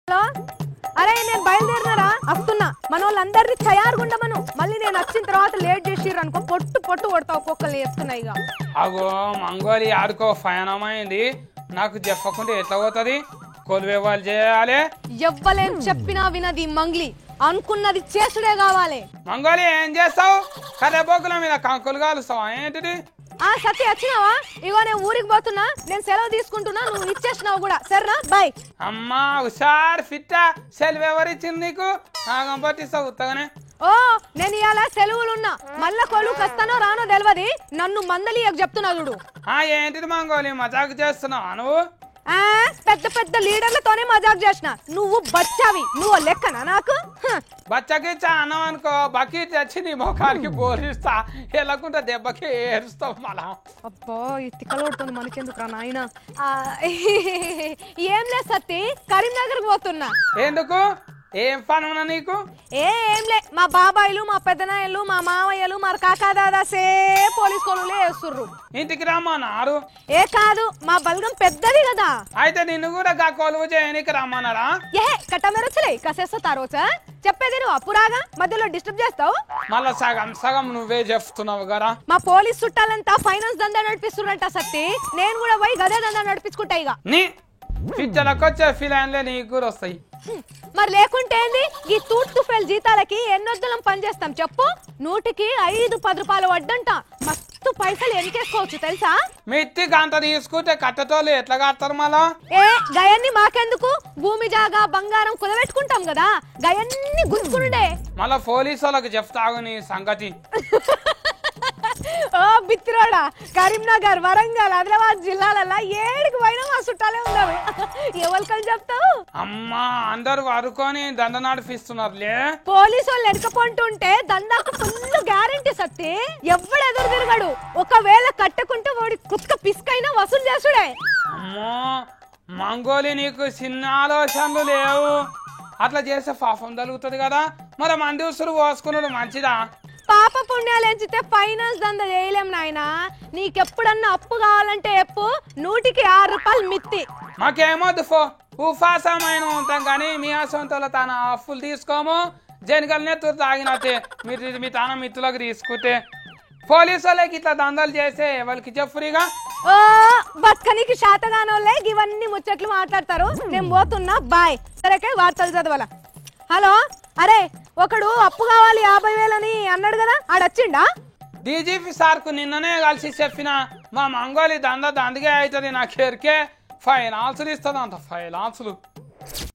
hello అరే నేను బయలుదేరినారా వస్తున్నా మన వాళ్ళందరినీ తయారుగుండమను మళ్ళీ నేను వచ్చిన తర్వాత లేట్ చేసిర్రు అనుకో పొట్టు పొట్టు కొడతా ఒక్కొక్కరు చెప్తున్నాయి ఇక అగో మంగోలి ఆడుకో ఫైనమైంది నాకు చెప్పకుండా ఎట్లా పోతుంది కొలువే వాళ్ళు చేయాలి ఎవ్వలేం చెప్పినా వినది మంగ్లీ అనుకున్నది చేసుడే కావాలి మంగోలి ఏం చేస్తావు కర్రెబోకుల మీద కంకులు కాలుస్తావా ఏంటిది ఆ సత్య వచ్చినావా ఇగో నేను ఊరికి పోతున్నా నేను సెలవు తీసుకుంటున్నా నువ్వు ఇచ్చేసినావు కూడా సరేనా బాయ్ అమ్మా హుషార్ ఫిట్టా సెలవు ఎవరిచ్చింది నీకు ఆగం పట్టిస్తావు ఉత్తగానే ఓ నేను ఇవాళ సెలవులున్నా మళ్ళా కొలువుకి వస్తానో రానో తెలియదు నన్ను మందలియకు చెప్తున్నా చూడు ఏంటిది మంగోలి మజాకు చేస్తున్నావా నువ్వు పెద్ద పెద్ద లీడర్లతోనే మజాక్ చేసిన నువ్వు బచ్చావి నువ్వు లెక్కనా నాకు బచ్చకి అన్నం అనుకో బకీట్ తెచ్చి నీ ముఖానికి బోరిస్తా ఎలాకుంటా దెబ్బకి ఏరుస్తావు మళ్ళా అబ్బా ఈ తిక్కలోడుతుంది మనకెందుకు రా నాయన ఏం లేదు సత్తి కరీంనగర్ పోతున్నా ఎందుకు ఏం పని ఉన్నా నీకు ఏం లే మా బాబాయిలు మా పెద్దనాయలు మా మామయ్యలు మా కాకా దాదాసే పోలీస్ కొలువులే వేస్తుర్రు ఇంటికి రమ్మన్నారు ఏ కాదు మా బలగం పెద్దది కదా అయితే నిన్ను కూడా గా కొలువు చేయనికి రమ్మన్నారా కట్టమెరొచ్చలే కాసేస్తా రోజా చెప్పేది నువ్వు అప్పురాగా మధ్యలో డిస్టర్బ్ చేస్తావు మళ్ళా సగం సగం నువ్వే చెప్తున్నావు కదా మా పోలీస్ చుట్టాలంతా ఫైనాన్స్ దందా నడిపిస్తున్నట్ట సత్తి నేను కూడా పోయి గదే దందా నడిపించుకుంటా ఇక నీ పిచ్చలకు వచ్చే ఫిలాన్లే నీకు కూడా వస్తాయి మరి లేకుంటే ఏంది ఈ తూర్పు ఫెల్ జీతాలకి ఎన్నొద్దలం పనిచేస్తాం చెప్పు 100కి 5-10 రూపాయలు వడ్డంట మస్తు పైసలు ఎనికేసుకోవచ్చు తెలుసా మిత్తి గంట తీసుకుంటే కట్టతోళ్ళు ఎట్లా కడతారు మళ్ళా గయన్ని మాకెందుకు భూమి జాగా బంగారం కుదబెట్టుకుంటాం కదా గయన్ని గుంజుకుండే మళ్ళా పోలీసు వాళ్ళకి చెప్తాగు నీ సంగతి ఓ బిత్తిరోడా కరీంనగర్ వరంగల్ ఆదిలాబాద్ జిల్లాలలో ఏడికి పోయినా మా చుట్టాలే ఉన్నారు ఎవరికని చెప్తావు అమ్మా అందరు వరుకొని దండ నడిపిస్తున్నారులే పోలీసు వాళ్ళు ఎడకపోంటుంటే దందాకు ఫుల్ గ్యారంటీ సత్తి ఎవడు ఎదురు తిరగడు ఒకవేళ కట్టకుంటే వాడి కుక్క పిస్కైనా వసూలు చేసుడే అమ్మో మంగోలి నీకు చిన్న ఆలోచనలు లేవు అట్లా చేస్తే పాపం తగులుతుంది కదా మరి మంది ఉసురు పోసుకున్నాడు మంచిదా పాప పుణ్యాలు ఎంచితే ఫైనాన్స్ దంద చేయలేం నాయనా నీకెప్పుడన్నా అప్పు కావాలంటే ఎప్పు 100కి 6 రూపాయలు మిత్తి మాకేమొద్దు ఉపాసమైన ఉంటాం కానీ మీ సొంతలో తన అప్పులు తీసుకోము జనగలనే తాగినట్టే మీరు మీ తన మిత్రులకు తీసుకుంటే పోలీసు వాళ్ళకి ఇట్లా దందాలు చేస్తే వాళ్ళకి చెప్పురిగా ఓ బక్కనికి శాతగానోళ్ళే ఇవన్నీ ముచ్చట్లు మాట్లాడతారు నేను పోతున్నా బాయ్ సరేకే వార్తలు చదవాల హలో అరే ఒకడు అప్పు కావాలి 50,000 అని అన్నాడు కదా ఆడొచ్చిండా డీజీపీ సార్కు నిన్ననే కలిసి చెప్పిన మా మంగోలి దందా దండగే అవుతుంది నాకు ఎరికే 5 ఆన్సర్లు ఇస్తుంది అంత 5 ఆన్సర్లు